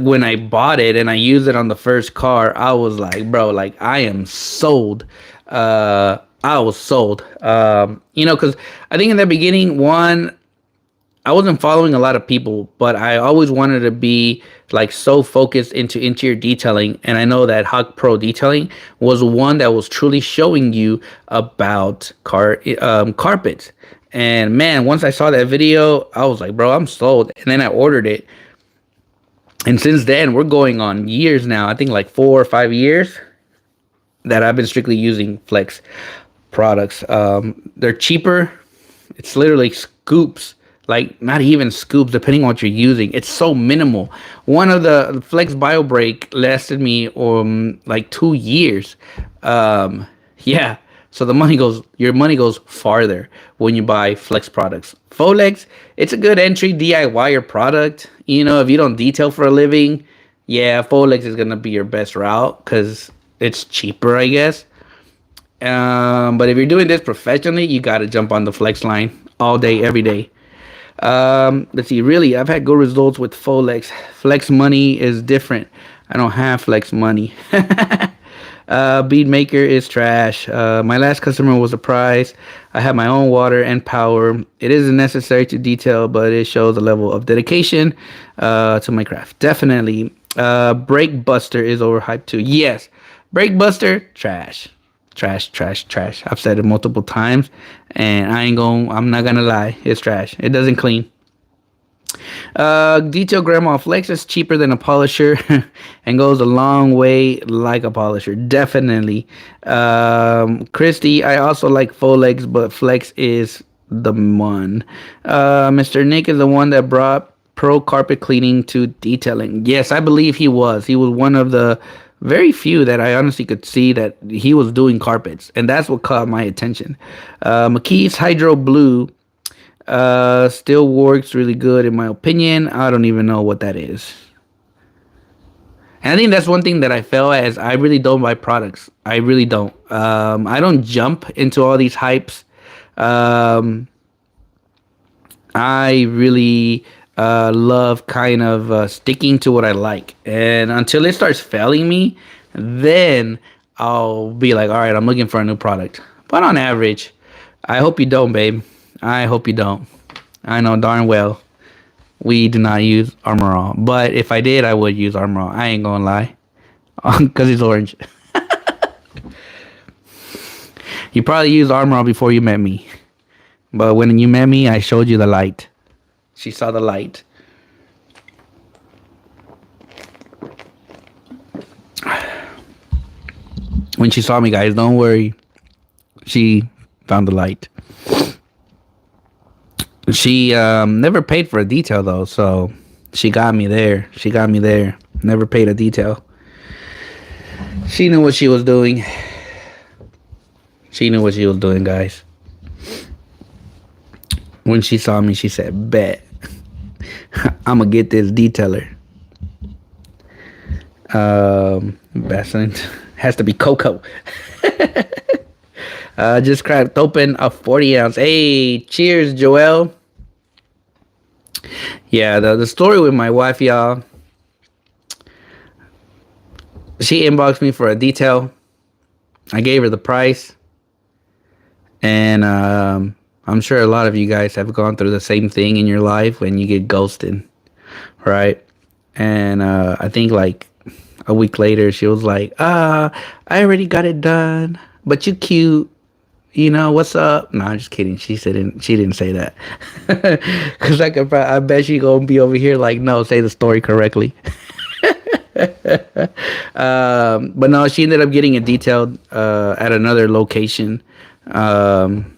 when I bought it and I used it on the first car, I was like, bro, like I am sold. I was sold. Because I think in the beginning, I wasn't following a lot of people, but I always wanted to be like so focused into interior detailing. And I know that Hawk Pro Detailing was one that was truly showing you about carpets. And man, once I saw that video, I was like, bro, I'm sold. And then I ordered it. And since then, we're going on years now. I think like 4 or 5 years that I've been strictly using Flex products. They're cheaper. It's literally scoops, like not even scoops, depending on what you're using. It's so minimal. One of the Flex Bio Break lasted me like 2 years. Yeah. So your money goes farther when you buy Flex products. Folex, it's a good entry DIYer product. If you don't detail for a living, yeah, Folex is gonna be your best route because it's cheaper, I guess. But if you're doing this professionally, you gotta jump on the Flex line all day, every day. Let's see. Really, I've had good results with Folex. Flex Money is different. I don't have Flex Money. Bead Maker is trash. My last customer was a prize. I have my own water and power. It isn't necessary to detail, but it shows a level of dedication to my craft. Definitely. Brake Buster is overhyped too. Yes. Brake Buster, trash. Trash, trash, trash. I've said it multiple times, and I'm not gonna lie. It's trash. It doesn't clean. Detail Grandma Flex is cheaper than a polisher and goes a long way like a polisher. Definitely. Christy, I also like Folex, but Flex is the one. Mr. Nick is the one that brought pro carpet cleaning to detailing. Yes, I believe he was. He was one of the very few that I honestly could see that he was doing carpets, and that's what caught my attention. McKee's Hydro Blue still works really good in my opinion. I don't even know what that is. And I think that's one thing that I fail as. I really don't buy products. I really don't. I don't jump into all these hypes. I really love kind of sticking to what I like. And until it starts failing me, then I'll be like, all right, I'm looking for a new product. But on average, I hope you don't, babe. I hope you don't. I know darn well we do not use Armor All. But if I did, I would use Armor All. I ain't gonna lie. Because it's orange. You probably used Armor All before you met me. But when you met me, I showed you the light. She saw the light. When she saw me, guys, don't worry. She found the light. She never paid for a detail though, so she got me there. She got me there. Never paid a detail. She knew what she was doing. She knew what she was doing, guys. When she saw me, she said, bet. I'ma get this detailer. Vaseline has to be cocoa. Just cracked open a 40 ounce. Hey, cheers, Joel. Yeah, the story with my wife, y'all. She inboxed me for a detail. I gave her the price. And I'm sure a lot of you guys have gone through the same thing in your life when you get ghosted, right? And I think like a week later, she was like, I already got it done, but you cute. What's up? No, I'm just kidding. She didn't say that. Because I bet she gonna be over here like, no, say the story correctly. But no, she ended up getting it detailed at another location. Um,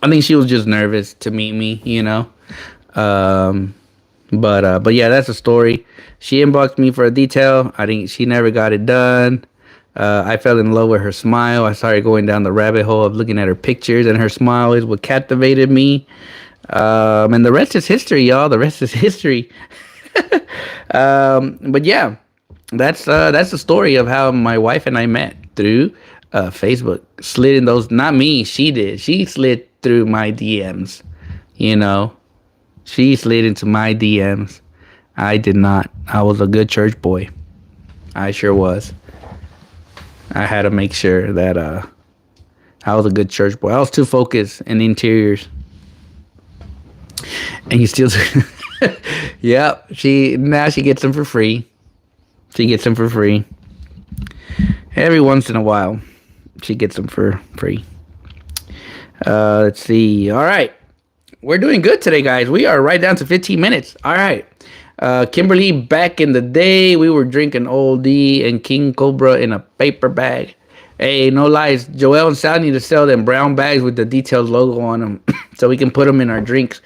I think she was just nervous to meet me, you know. Um, but yeah, that's a story. She inboxed me for a detail. I think she never got it done. I fell in love with her smile. I started going down the rabbit hole of looking at her pictures, and her smile is what captivated me. And the rest is history, y'all. The rest is history. But yeah, that's the story of how my wife and I met through Facebook. Slid in those, not me. She did. She slid through my DMs. You know, she slid into my DMs. I did not. I was a good church boy. I sure was. I had to make sure that I was a good church boy. I was too focused in the interiors. And you still yep, she gets them for free. She gets them for free. Every once in a while, she gets them for free. Let's see. All right. We're doing good today, guys. We are right down to 15 minutes. All right. Kimberly, back in the day, we were drinking Old D and King Cobra in a paper bag. Hey, no lies. Joel and Sal need to sell them brown bags with the details logo on them so we can put them in our drinks.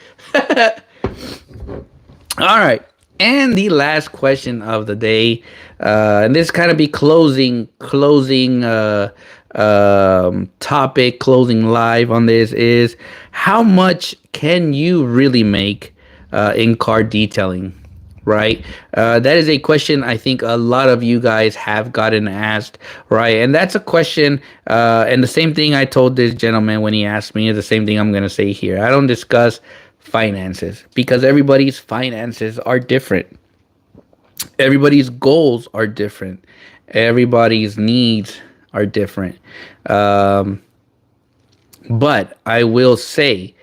All right. And the last question of the day, and this kind of be closing topic, closing live on this is how much can you really make in car detailing, right? That is a question I think a lot of you guys have gotten asked, right? And that's a question, and the same thing I told this gentleman when he asked me is the same thing I'm going to say here. I don't discuss finances because everybody's finances are different. Everybody's goals are different. Everybody's needs are different. But I will say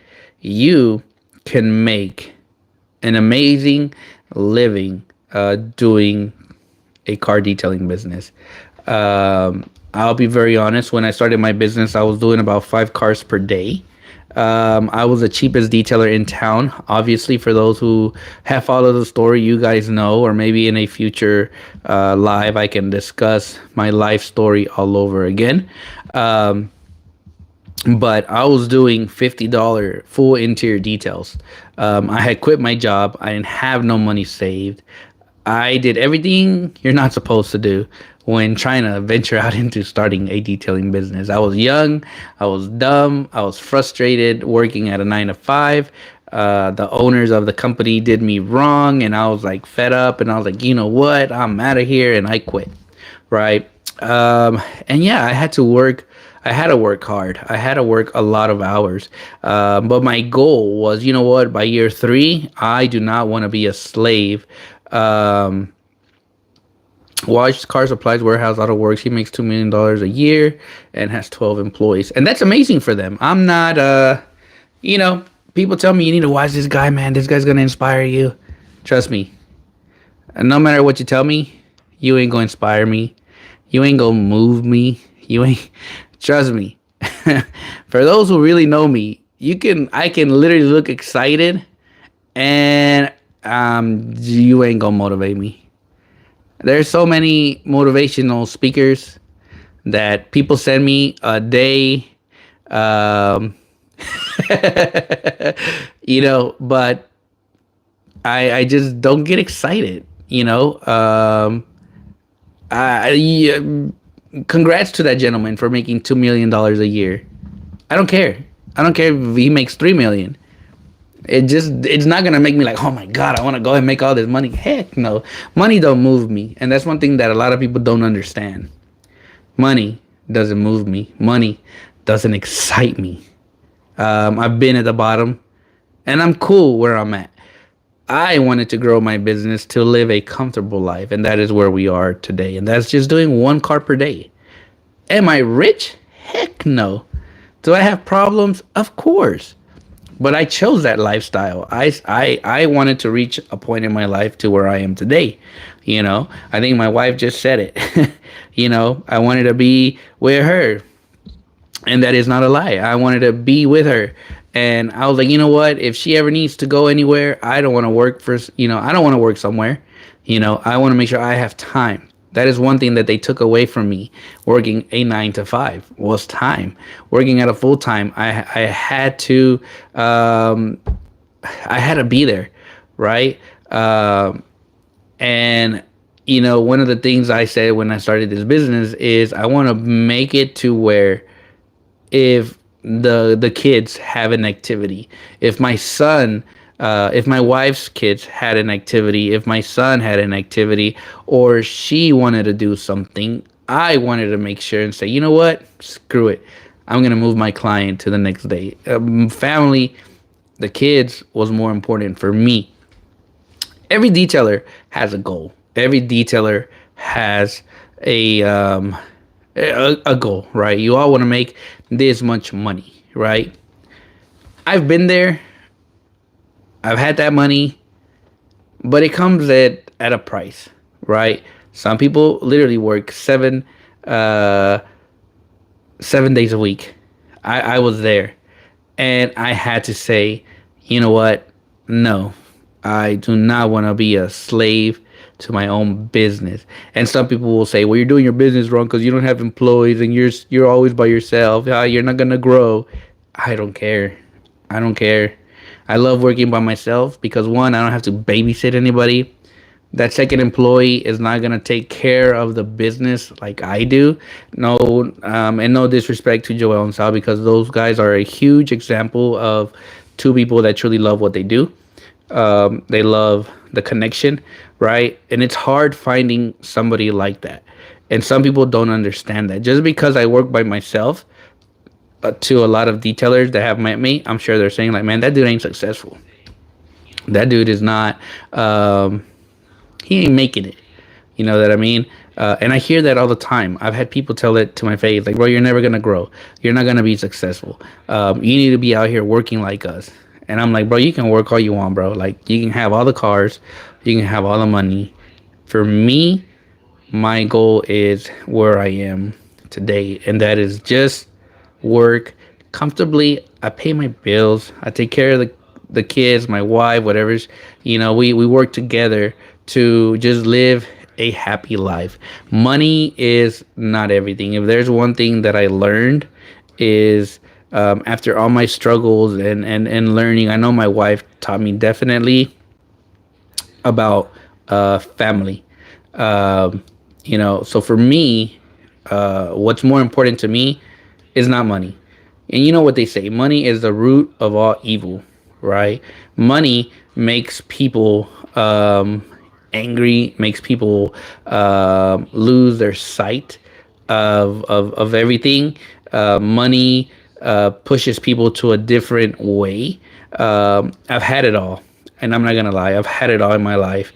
you can make an amazing living doing a car detailing business. I'll be very honest. When I started my business, I was doing about 5 cars per day. I was the cheapest detailer in town. Obviously, for those who have followed the story, you guys know, or maybe in a future live, I can discuss my life story all over again. But I was doing $50 full interior details. I had quit my job. I didn't have no money saved. I did everything you're not supposed to do when trying to venture out into starting a detailing business. I was young, I was dumb, I was frustrated working at a 9 to 5. The owners of the company did me wrong, and I was like fed up, and I was like, you know what, I'm out of here, and I quit, right? And yeah, I had to work. I had to work hard. I had to work a lot of hours. But my goal was, you know what, by year 3, I do not want to be a slave. Watch Car Supplies Warehouse Auto Works. He makes $2 million a year and has 12 employees. And that's amazing for them. I'm not, people tell me you need to watch this guy, man. This guy's going to inspire you. Trust me. And no matter what you tell me, you ain't going to inspire me. You ain't going to move me. You ain't, trust me. For those who really know me, I can literally look excited and you ain't going to motivate me. There's so many motivational speakers that people send me a day, but I just don't get excited, congrats to that gentleman for making $2 million a year. I don't care. I don't care if he makes $3 million. It's not gonna make me like, oh my god, I want to go and make all this money. Heck no. Money don't move me, and that's one thing that a lot of people don't understand. Money doesn't move me. Money doesn't excite me. I've been at the bottom, and I'm cool where I'm at. I wanted to grow my business to live a comfortable life, and that is where we are today. And that's just doing 1 car per day. Am I rich? Heck no. Do I have problems? Of course. But I chose that lifestyle. I wanted to reach a point in my life to where I am today. I think my wife just said it. I wanted to be with her. And that is not a lie. I wanted to be with her. And I was like, you know what? If she ever needs to go anywhere, I don't want to work I don't want to work somewhere. I want to make sure I have time. That is one thing that they took away from me working a 9 to 5 was time. Working at a full time, I had to I had to be there, right? And one of the things I said when I started this business is I want to make it to where if the kids have an activity, if my son, if my wife's kids had an activity, if my son had an activity, or she wanted to do something, I wanted to make sure and say, you know what, screw it, I'm gonna move my client to the next day. Family, the kids was more important for me. Every detailer has a goal. Every detailer has a a goal, right? You all want to make this much money, right? I've been there. I've had that money, but it comes at a price, right? Some people literally work 7 days a week. I was there, and I had to say, you know what? No, I do not want to be a slave to my own business. And some people will say, "Well, you're doing your business wrong because you don't have employees and you're always by yourself. You're not gonna grow." I don't care. I don't care. I love working by myself because one, I don't have to babysit anybody. That second employee is not gonna take care of the business like I do. No, and no disrespect to Joel and Sal because those guys are a huge example of two people that truly love what they do. They love the connection, right? And it's hard finding somebody like that. And some people don't understand that. Just because I work by myself, to a lot of detailers that have met me, I'm sure they're saying like, "Man, that dude ain't successful. That dude is not. He ain't making it." You know what I mean? And I hear that all the time. I've had people tell it to my face, like, "Bro, you're never gonna grow. You're not gonna be successful. You need to be out here working like us." And I'm like, "Bro, you can work all you want, bro. Like, you can have all the cars, you can have all the money. For me, my goal is where I am today, and that is just work comfortably. I pay my bills. I take care of the kids, my wife, whatever's. We work together to just live a happy life. Money is not everything. If there's one thing that I learned is after all my struggles and learning, I know my wife taught me definitely about family. So for me, what's more important to me is not money. And you know what they say, money is the root of all evil, right? Money makes people angry, makes people lose their sight of everything. Money pushes people to a different way. I've had it all, and I'm not gonna lie, I've had it all in my life.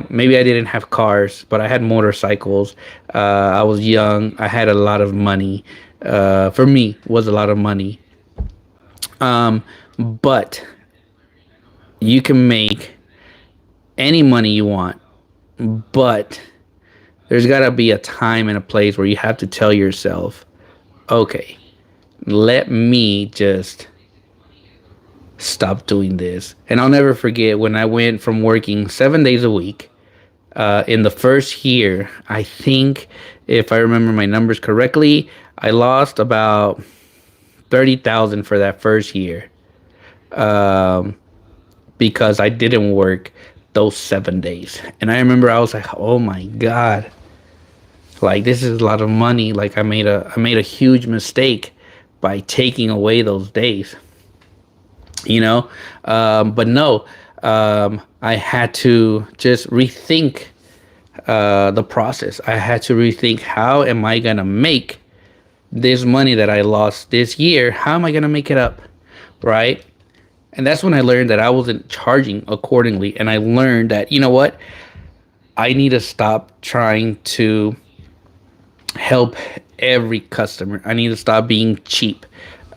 Maybe I didn't have cars, but I had motorcycles. I was young. I had a lot of money. For me, was a lot of money. But you can make any money you want, but there's got to be a time and a place where you have to tell yourself, okay, let me just stop doing this. And I'll never forget when I went from working 7 days a week. In the first year, I think, if I remember my numbers correctly, I lost about 30,000 for that first year, because I didn't work those 7 days. And I remember I was like, "Oh my God, like this is a lot of money. Like I made a huge mistake by taking away those days." But no, I had to just rethink the process. I had to rethink, how am I gonna make this money that I lost this year? How am I gonna make it up, right? And that's when I learned that I wasn't charging accordingly, and I learned that, you know what, I need to stop trying to help every customer. I need to stop being cheap.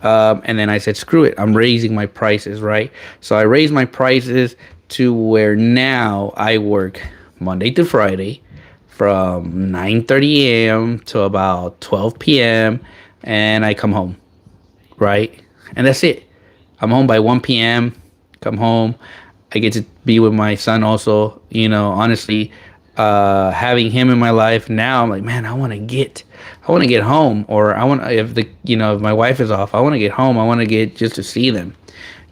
And then I said, screw it, I'm raising my prices, right? So I raised my prices to where now I work Monday to Friday from 9:30 a.m. to about 12 p.m. and I come home, right? And that's it. I'm home by 1 p.m. Come home. I get to be with my son also. Honestly, having him in my life now, I'm like, man, I want to get home, or I want if my wife is off, I want to get home. I want to get just to see them,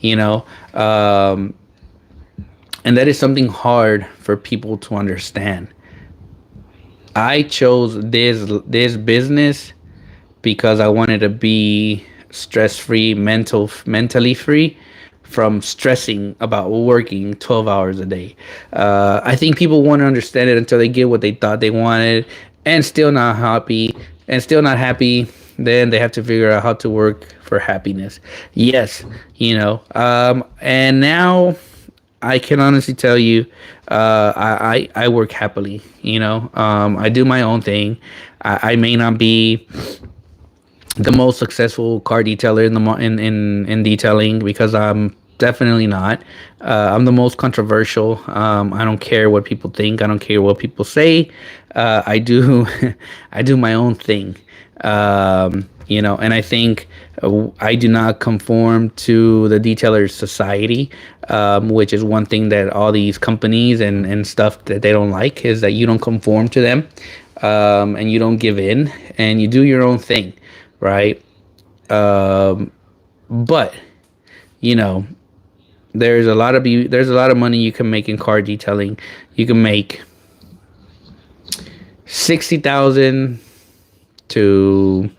you know, um, and that is something hard for people to understand. I chose this business because I wanted to be stress free, mentally free from stressing about working 12 hours a day. I think people won't understand it until they get what they thought they wanted and still not happy and still not happy. Then they have to figure out how to work for happiness. Yes, and now I can honestly tell you, I work happily. I do my own thing. I may not be the most successful car detailer in detailing, because I'm definitely not. I'm the most controversial. I don't care what people think. I don't care what people say. I do I do my own thing. And I think I do not conform to the detailer society, which is one thing that all these companies and stuff that they don't like, is that you don't conform to them, and you don't give in, and you do your own thing, right? But you know, there's a lot of money you can make in car detailing. You can make 60,000 to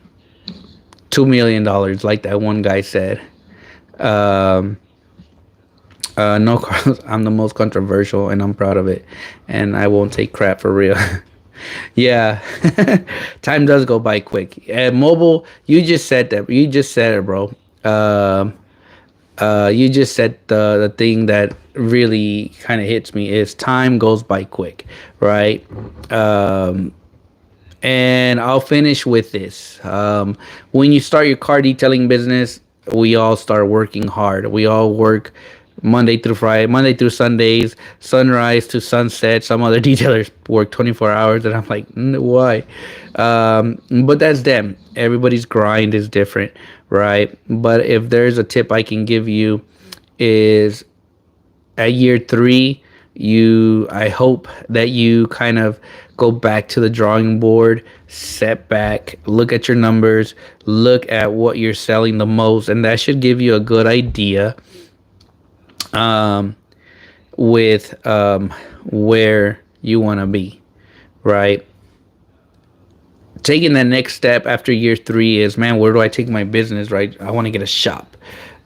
$2 million, like that one guy said. Um, no, Carlos, I'm the most controversial, and I'm proud of it, and I won't take crap for real. Yeah, time does go by quick. Mobile, you just said that. You just said it, bro. Um, you just said the thing that really kind of hits me is time goes by quick, right? Um, and I'll finish with this. When you start your car detailing business, we all start working hard. We all work Monday through Friday, Monday through Sundays, sunrise to sunset. Some other detailers work 24 hours, and I'm like, why? But that's them. Everybody's grind is different, right? But if there's a tip I can give you, is at year three, I hope that you kind of go back to the drawing board, set back, look at your numbers, look at what you're selling the most, and that should give you a good idea, um, with where you want to be, right? Taking that next step after year three is, man, where do I take my business, right? I want to get a shop,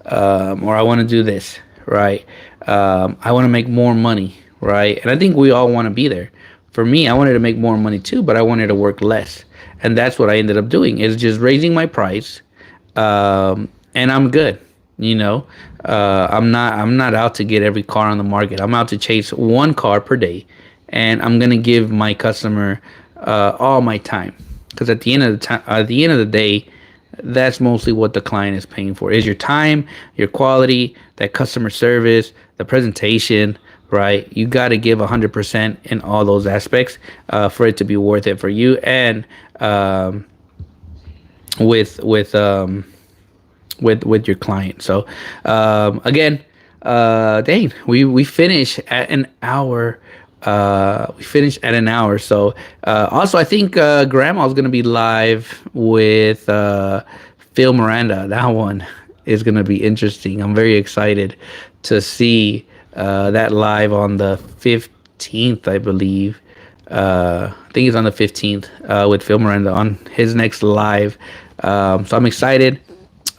or I want to do this, right? I want to make more money, right? And I think we all want to be there. For me, I wanted to make more money too, but I wanted to work less, and that's what I ended up doing, is just raising my price, and I'm good. I'm not out to get every car on the market. I'm out to chase one car per day, and I'm gonna give my customer all my time, because at the end of the day, that's mostly what the client is paying for, is your time, your quality, that customer service, the presentation, right? You got to give 100% in all those aspects, for it to be worth it for you, and with with um, with your client. So again, dang, we finish at an hour. We finished at an hour. So also, I think Grandma's gonna be live with Phil Miranda. That one is gonna be interesting. I'm very excited to see that live on the 15th, I believe. I think it's on the 15th, with Phil Miranda on his next live. So I'm excited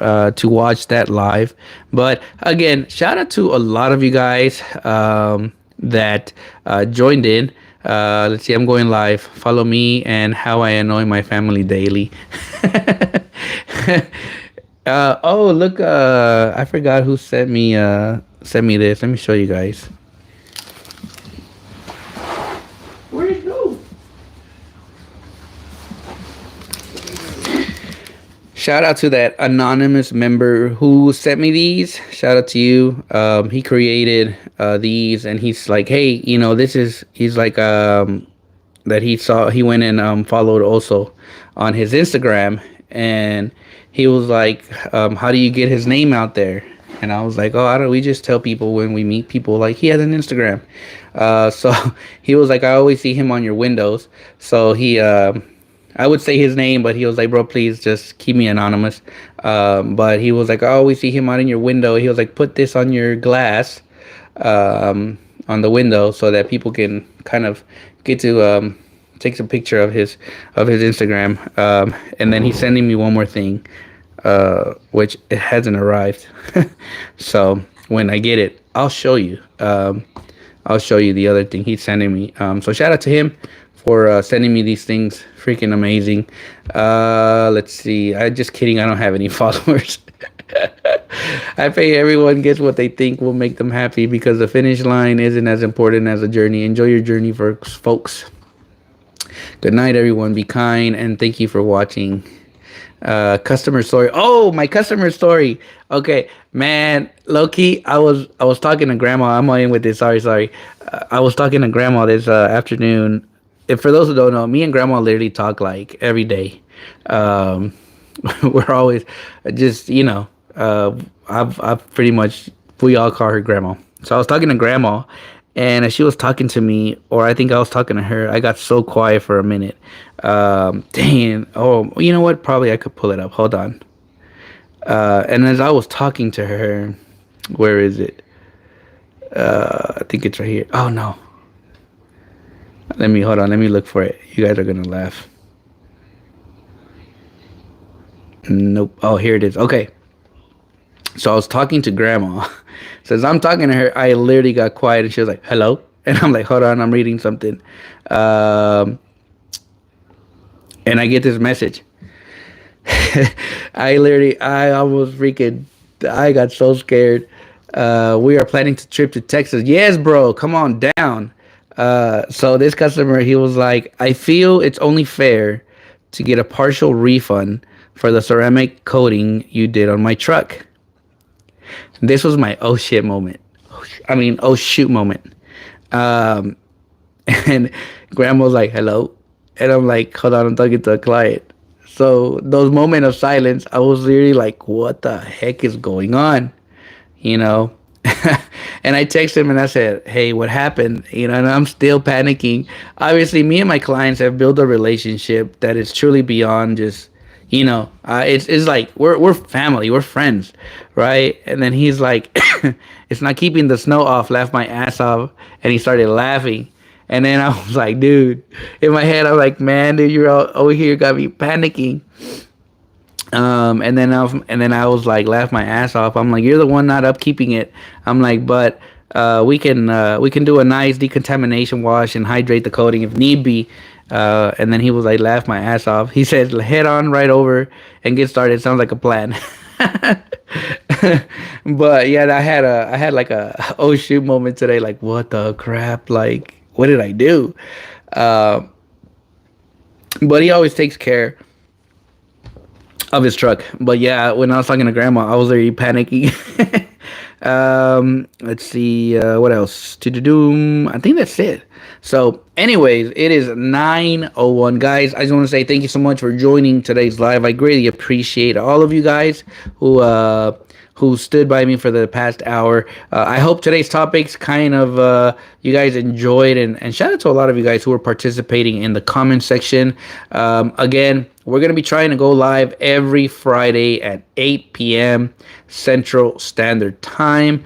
to watch that live. But again, shout out to a lot of you guys that joined in. Let's see, I'm going live. Follow me and how I annoy my family daily. Oh, look, I forgot who sent me this. Let me show you guys. Where'd it go? Shout out to that anonymous member who sent me these. Shout out to you. He created these, and he's like, hey, he's like, that he went and followed also on his Instagram, and he was like, how do you get his name out there? And I was like, oh, I don't. We just tell people when we meet people like he has an Instagram. So he was like, I always see him on your windows. So I would say his name, but he was like, bro, please just keep me anonymous. But he was like, I always see him out in your window. He was like, put this on your glass, on the window, so that people can kind of get to take a picture of his Instagram. And then he's sending me one more thing, which it hasn't arrived. So when I get it, I'll show you. I'll show you the other thing he's sending me. So shout out to him for sending me these things. Freaking amazing. Let's see. I just kidding. I don't have any followers. I pray everyone gets what they think will make them happy, because the finish line isn't as important as the journey. Enjoy your journey, folks. Good night, everyone. Be kind, and thank you for watching. Customer story. Oh, my customer story. Okay, man, low key, I was talking to grandma. I'm all in with this. Sorry. I was talking to grandma this afternoon. If for those who don't know, me and grandma literally talk like every day. We're always just, I've pretty much, we all call her grandma. So I was talking to grandma, and as she was talking to me, or I think I was talking to her, I got so quiet for a minute. Dang. Oh, you know what? Probably I could pull it up. Hold on. And as I was talking to her, where is it? I think it's right here. Oh no. Hold on. Let me look for it. You guys are gonna laugh. Nope. Oh, here it is. Okay. So I was talking to grandma. So as I'm talking to her, I literally got quiet, and she was like, hello. And I'm like, hold on, I'm reading something. And I get this message. I almost freaking, I got so scared. We are planning to trip to Texas. Yes, bro, come on down. So this customer, he was like, I feel it's only fair to get a partial refund for the ceramic coating you did on my truck. This was my oh shit moment. Oh shoot moment. And grandma was like, hello. And I'm like, hold on, I'm talking to a client. So those moments of silence, I was really like, what the heck is going on? You know? And I texted him and I said, hey, what happened? And I'm still panicking. Obviously, me and my clients have built a relationship that is truly beyond just, it's like we're family, we're friends, right? And then he's like, it's not keeping the snow off, laughed my ass off. And he started laughing. And then I was like, dude, in my head, I'm like, man, dude, you're all over here, got me panicking. And then I was like, laugh my ass off. I'm like, you're the one not upkeeping it. I'm like, but we can do a nice decontamination wash and hydrate the coating if need be. And then he was like, laugh my ass off. He said, head on right over and get started. Sounds like a plan. But yeah, I had like a oh shoot moment today. Like, what the crap? Like, what did I do? But he always takes care of his truck. But yeah, when I was talking to grandma, I was already panicking. Let's see, what else? I think that's it. So anyways, it is 9:01, guys. I just want to say thank you so much for joining today's live. I greatly appreciate all of you guys who stood by me for the past hour. I hope today's topics kind of you guys enjoyed, and shout out to a lot of you guys who are participating in the comment section. Again, we're going to be trying to go live every Friday at 8 p.m. Central Standard Time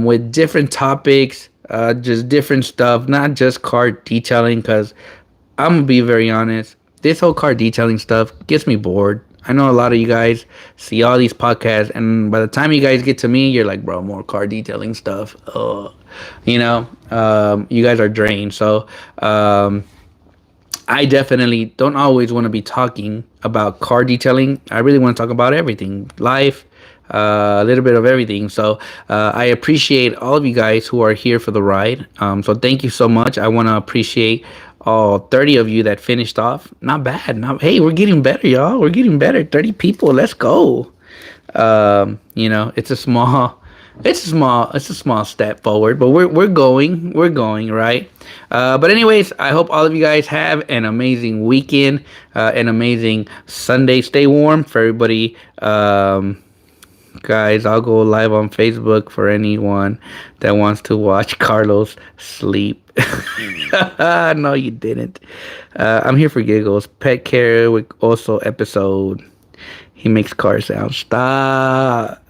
with different topics, just different stuff, not just car detailing, because I'm going to be very honest, this whole car detailing stuff gets me bored. I know a lot of you guys see all these podcasts, and by the time you guys get to me, you're like, bro, more car detailing stuff. You guys are drained. So I definitely don't always want to be talking about car detailing. I really want to talk about everything, life, a little bit of everything. So I appreciate all of you guys who are here for the ride. So thank you so much. I want to appreciate all 30 of you that finished off. Not bad. Hey, we're getting better, y'all. We're getting better. 30 people. Let's go. It's a small step forward, but we're going, right? But anyways, I hope all of you guys have an amazing weekend, an amazing Sunday. Stay warm for everybody. guys. I'll go live on Facebook for anyone that wants to watch Carlos sleep. No, you didn't. I'm here for giggles. Pet care with also episode. He makes car sounds. Stop.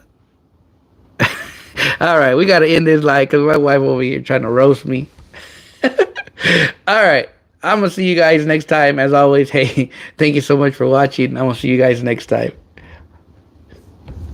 All right, we gotta end this live because my wife over here trying to roast me. All right, I'm gonna see you guys next time. As always, hey, thank you so much for watching. I'm gonna see you guys next time.